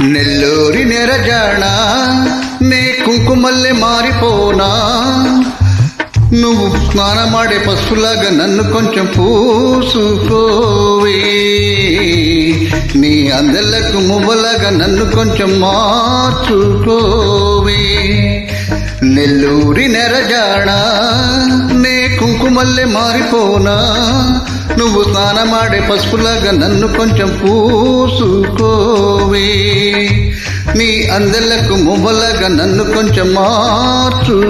నెల్లూరి నెరజాణ నే కుంకుమల్లె మారిపోనా, నువ్వు స్నానమాడే పసుపులాగా నన్ను కొంచెం పూసుకోవే, నీ అందెలకు మువ్వలాగా నన్ను కొంచెం మార్చుకోవే. నెల్లూరి నెరజాణ నే కుంకుమల్లె మారిపోనా, నువ్వు స్నానమాడే పసుపులాగా నన్ను కొంచెం పూసుకోవే, నీ అందెలకు మువ్వలాగా నన్ను కొంచెం మార్చుకోవే.